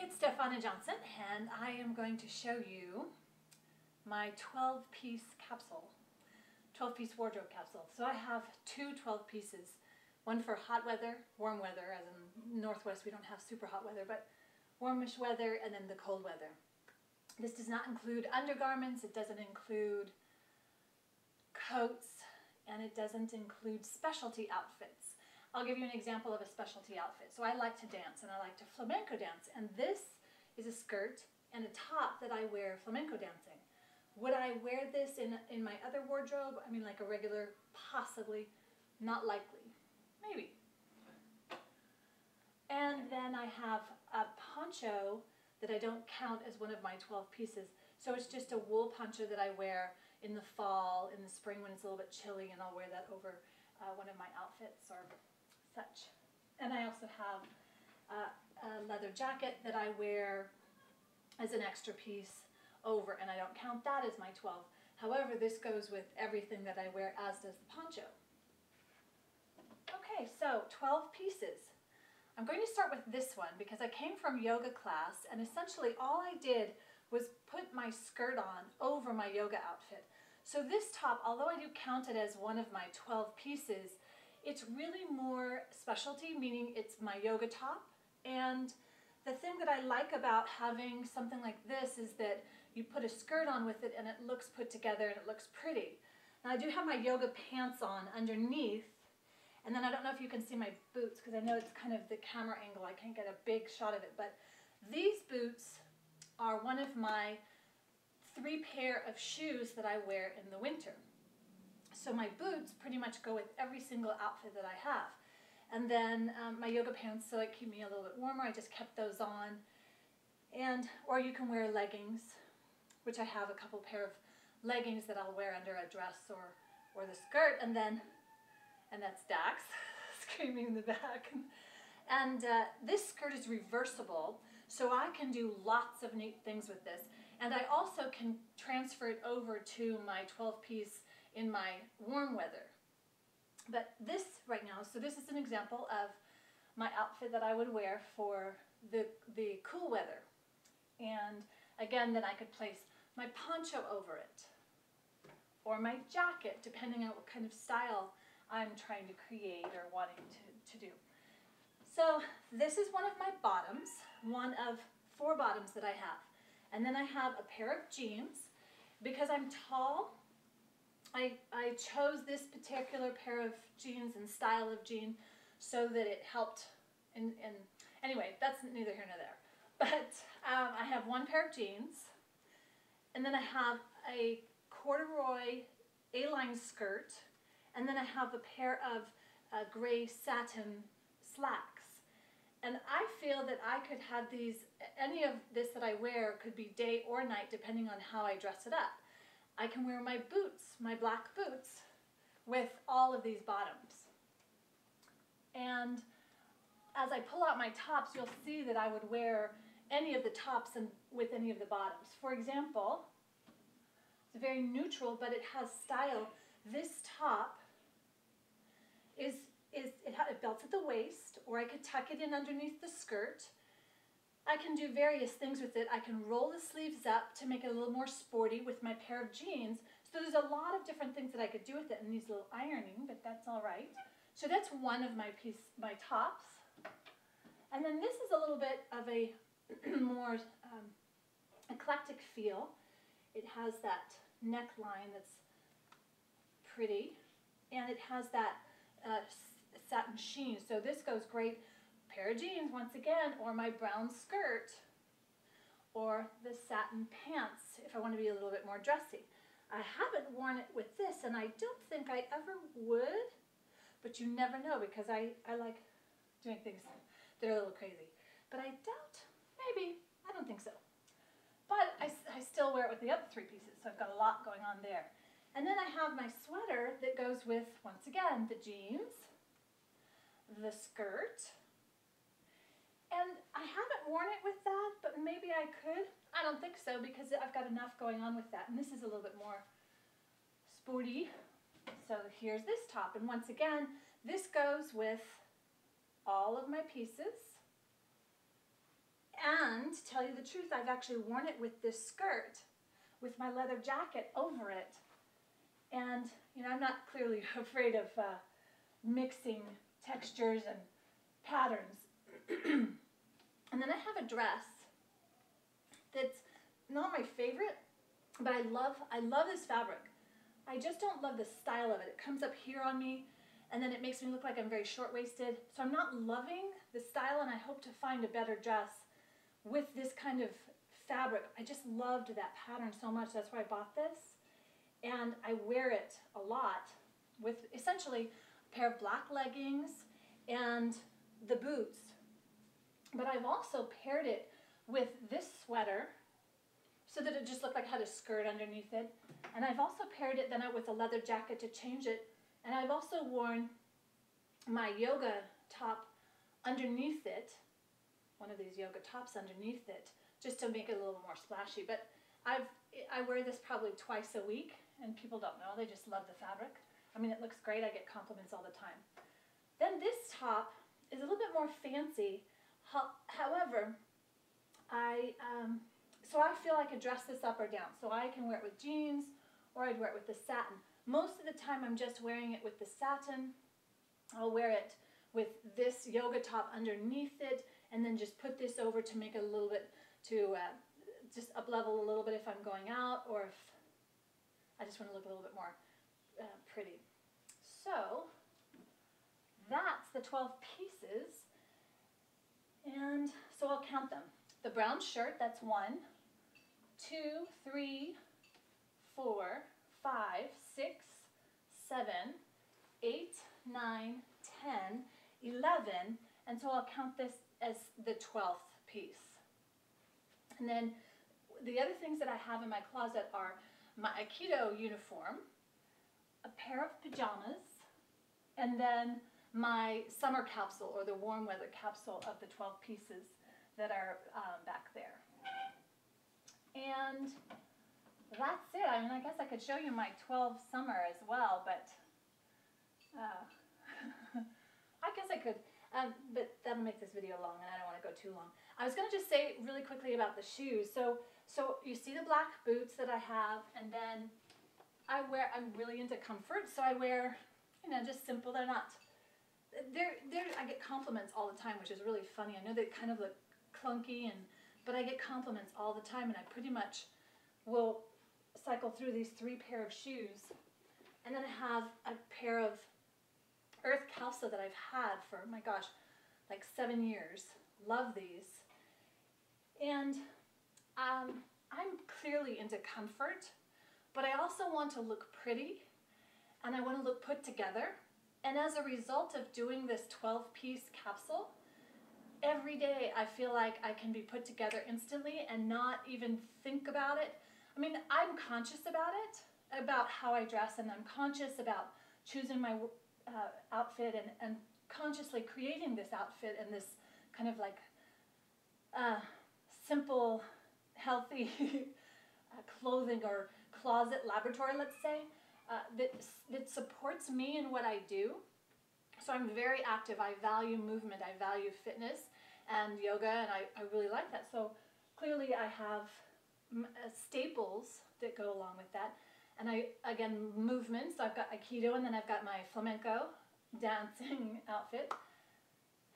it's Stefana Johnson, and I am going to show you my 12-piece capsule, 12-piece wardrobe capsule. So I have two 12 pieces, one for hot weather, warm weather, as in Northwest we don't have super hot weather, but warmish weather, and then the cold weather. This does not include undergarments, it doesn't include coats, and it doesn't include specialty outfits. I'll give you an example of a specialty outfit. So I like to dance, and I like to flamenco dance, and this is a skirt and a top that I wear flamenco dancing. Would I wear this in my other wardrobe? I mean, like a regular, possibly, not likely, maybe. And then I have a poncho that I don't count as one of my 12 pieces. So it's just a wool poncho that I wear in the fall, in the spring when it's a little bit chilly, and I'll wear that over one of my outfits or such. And I also have a leather jacket that I wear as an extra piece over, and I don't count that as my 12. However, this goes with everything that I wear, as does the poncho. Okay, so 12 pieces. I'm going to start with this one because I came from yoga class, and essentially all I did was put my skirt on over my yoga outfit. So this top, although I do count it as one of my 12 pieces, it's really more specialty, meaning it's my yoga top. And the thing that I like about having something like this is that you put a skirt on with it and it looks put together and it looks pretty. Now I do have my yoga pants on underneath, and then I don't know if you can see my boots because I know it's kind of the camera angle, I can't get a big shot of it, but these boots are one of my 3 pair of shoes that I wear in the winter. So my boots pretty much go with every single outfit that I have. And then my yoga pants, so it keep me a little bit warmer, I just kept those on. Or you can wear leggings, which I have a couple pair of leggings that I'll wear under a dress or the skirt, and that's Dax screaming in the back. And this skirt is reversible, so I can do lots of neat things with this. And I also can transfer it over to my 12-piece in my warm weather. But this right now, so this is an example of my outfit that I would wear for the cool weather. And again, then I could place my poncho over it, or my jacket, depending on what kind of style I'm trying to create or wanting to do. So this is one of my bottoms, one of 4 bottoms that I have. And then I have a pair of jeans. Because I'm tall, I chose this particular pair of jeans and style of jean so that it helped. Anyway, that's neither here nor there. But I have 1 pair of jeans, and then I have a corduroy A-line skirt, and then I have a pair of gray satin slacks. And I feel that I could have these, any of this that I wear could be day or night depending on how I dress it up. I can wear my boots, my black boots, with all of these bottoms. And as I pull out my tops, you'll see that I would wear any of the tops and with any of the bottoms. For example, it's very neutral, but it has style. This top it belts at the waist, or I could tuck it in underneath the skirt. I can do various things with it. I can roll the sleeves up to make it a little more sporty with my pair of jeans. So there's a lot of different things that I could do with it, and these little ironing, but that's all right. So that's one of my tops. And then this is a little bit of a more eclectic feel. It has that neckline that's pretty, and it has that satin sheen. So this goes great. Pair of jeans once again, or my brown skirt, or the satin pants if I want to be a little bit more dressy. I haven't worn it with this, and I don't think I ever would, but you never know because I like doing things that are a little crazy. But I doubt, maybe, I don't think so. But I still wear it with the other 3 pieces, so I've got a lot going on there. And then I have my sweater that goes with, once again, the jeans, the skirt, and I haven't worn it with that, but maybe I could. I don't think so because I've got enough going on with that, and this is a little bit more sporty. So here's this top, and once again, this goes with all of my pieces. And to tell you the truth, I've actually worn it with this skirt with my leather jacket over it. And, you know, I'm not clearly afraid of mixing textures and patterns. And then I have a dress that's not my favorite, but I love this fabric. I just don't love the style of it. It comes up here on me, and then it makes me look like I'm very short-waisted. So I'm not loving the style, and I hope to find a better dress with this kind of fabric. I just loved that pattern so much. That's why I bought this. And I wear it a lot with essentially a pair of black leggings and the boots. But I've also paired it with this sweater so that it just looked like it had a skirt underneath it. And I've also paired it then with a leather jacket to change it. And I've also worn my yoga top underneath it, one of these yoga tops underneath it, just to make it a little more splashy. But I wear this probably twice a week, and people don't know. They just love the fabric. I mean, it looks great. I get compliments all the time. Then this top is a little bit more fancy. However, so I feel I could dress this up or down. So I can wear it with jeans, or I'd wear it with the satin. Most of the time I'm just wearing it with the satin. I'll wear it with this yoga top underneath it, and then just put this over to make it a little bit, to just up level a little bit if I'm going out, or if I just want to look a little bit more pretty. So that's the 12 pieces. And so I'll count them. The brown shirt, that's 1, 2, 3, 4, 5, 6, 7, 8, 9, 10, 11, and so I'll count this as the 12th piece. And then the other things that I have in my closet are my Aikido uniform, a pair of pajamas, and then my summer capsule, or the warm weather capsule of the 12 pieces that are back there. And that's it. I mean, I guess I could show you my 12 summer as well, but I guess I could, but that'll make this video long, and I don't want to go too long. I was going to just say really quickly about the shoes. So you see the black boots that I have, and then I'm really into comfort, so I wear, you know, just simple. They're not, I get compliments all the time, which is really funny. I know they kind of look clunky, but I get compliments all the time, and I pretty much will cycle through these 3 pair of shoes. And then I have a pair of Earth Calça that I've had for, my gosh, like 7 years. Love these. And I'm clearly into comfort, but I also want to look pretty, and I want to look put together. And as a result of doing this 12-piece capsule, every day I feel like I can be put together instantly and not even think about it. I mean, I'm conscious about it, about how I dress, and I'm conscious about choosing my outfit and consciously creating this outfit and this kind of like simple, healthy clothing or closet laboratory, let's say, that supports me in what I do. So I'm very active. I value movement. I value fitness and yoga, and I really like that. So clearly I have staples that go along with that. And again, movement. So I've got Aikido, and then I've got my flamenco dancing outfit.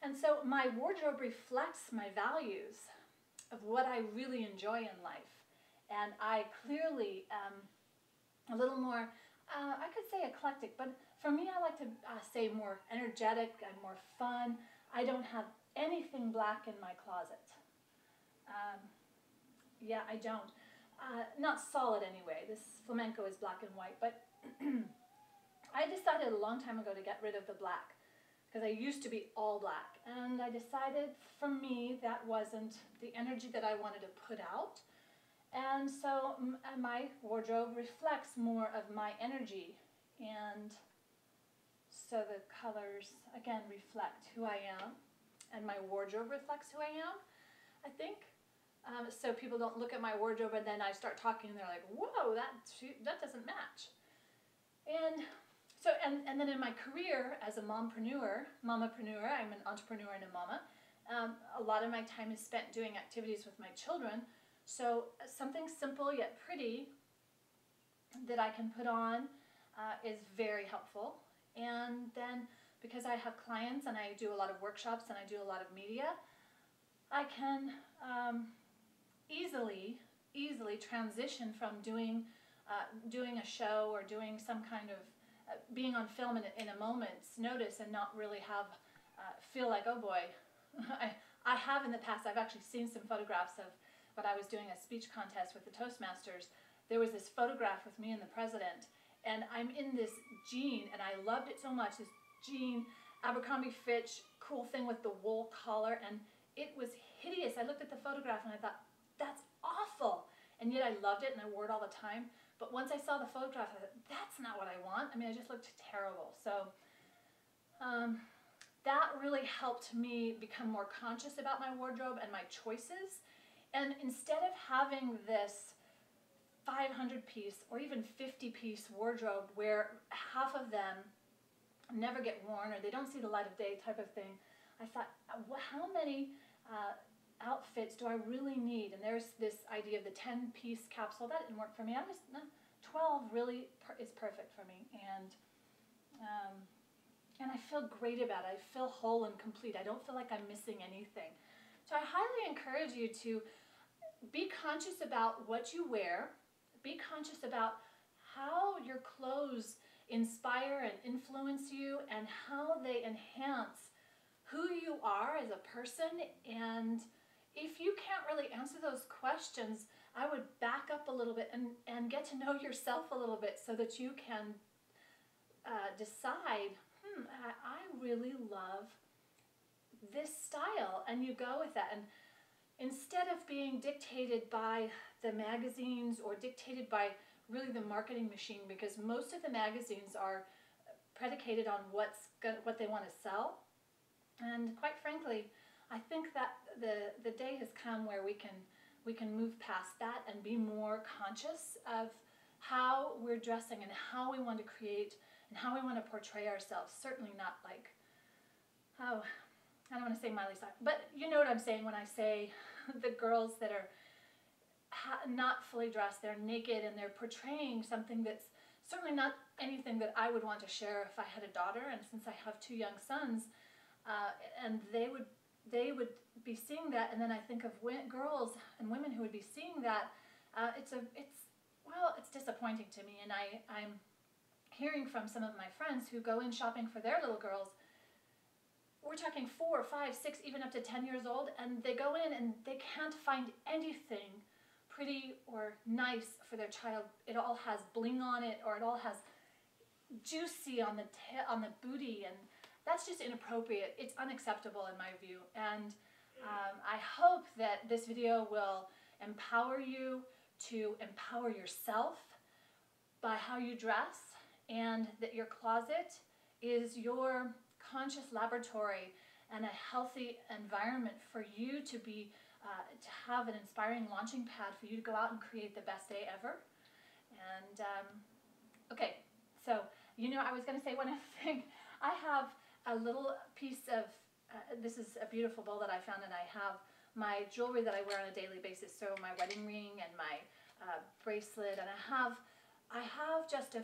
And so my wardrobe reflects my values of what I really enjoy in life. And I clearly am a little more, I could say eclectic, but for me I like to say more energetic and more fun. I don't have anything black in my closet. Yeah, I don't. Not solid anyway. This flamenco is black and white, but I decided a long time ago to get rid of the black because I used to be all black, and I decided for me that wasn't the energy that I wanted to put out, and so my wardrobe reflects more of my energy, and so the colors again reflect who I am, and my wardrobe reflects who I am, I think. So people don't look at my wardrobe and then I start talking and they're like, whoa, that doesn't match. And so, and then in my career as a momapreneur, I'm an entrepreneur and a mama, A lot of my time is spent doing activities with my children. So something simple yet pretty that I can put on is very helpful. And then because I have clients and I do a lot of workshops and I do a lot of media, I can easily transition from doing a show or doing some kind of being on film in a moment's notice and not really have feel like, oh boy. I have in the past, I've actually seen some photographs of when I was doing a speech contest with the Toastmasters. There was this photograph with me and the president, and I'm in this jean, and I loved it so much, this jean, Abercrombie Fitch, cool thing with the wool collar, and it was hideous. I looked at the photograph and I thought, that's awful. And yet I loved it and I wore it all the time. But once I saw the photograph, I thought, that's not what I want. I mean, I just looked terrible. So that really helped me become more conscious about my wardrobe and my choices. And instead of having this 500-piece or even 50-piece wardrobe where half of them never get worn or they don't see the light of day type of thing, I thought, how many outfits do I really need? And there's this idea of the 10-piece capsule. That didn't work for me. 12 really is perfect for me. And I feel great about it. I feel whole and complete. I don't feel like I'm missing anything. So I highly encourage you to be conscious about what you wear. Be conscious about how your clothes inspire and influence you and how they enhance who you are as a person. And if you can't really answer those questions, I would back up a little bit and get to know yourself a little bit so that you can decide, I really love this style, and you go with that. And instead of being dictated by the magazines or dictated by really the marketing machine, because most of the magazines are predicated on what they want to sell. And quite frankly, I think that the day has come where we can move past that and be more conscious of how we're dressing and how we want to create and how we want to portray ourselves. Certainly not like, oh, I don't want to say Miley Cyrus, but you know what I'm saying when I say the girls that are not fully dressed, they're naked and they're portraying something that's certainly not anything that I would want to share if I had a daughter. And since I have 2 young sons, and they would be seeing that, and then I think of girls and women who would be seeing that. It's disappointing to me, and I'm hearing from some of my friends who go in shopping for their little girls. We're talking 4, 5, 6, even up to 10 years old, and they go in and they can't find anything pretty or nice for their child. It all has bling on it, or it all has juicy on the booty, and that's just inappropriate. It's unacceptable in my view. And I hope that this video will empower you to empower yourself by how you dress, and that your closet is your conscious laboratory and a healthy environment for you to be to have an inspiring launching pad for you to go out and create the best day ever. And okay, so I was going to say one other thing. I have a little piece of this is a beautiful bowl that I found, and I have my jewelry that I wear on a daily basis. So my wedding ring and my bracelet, and I have just a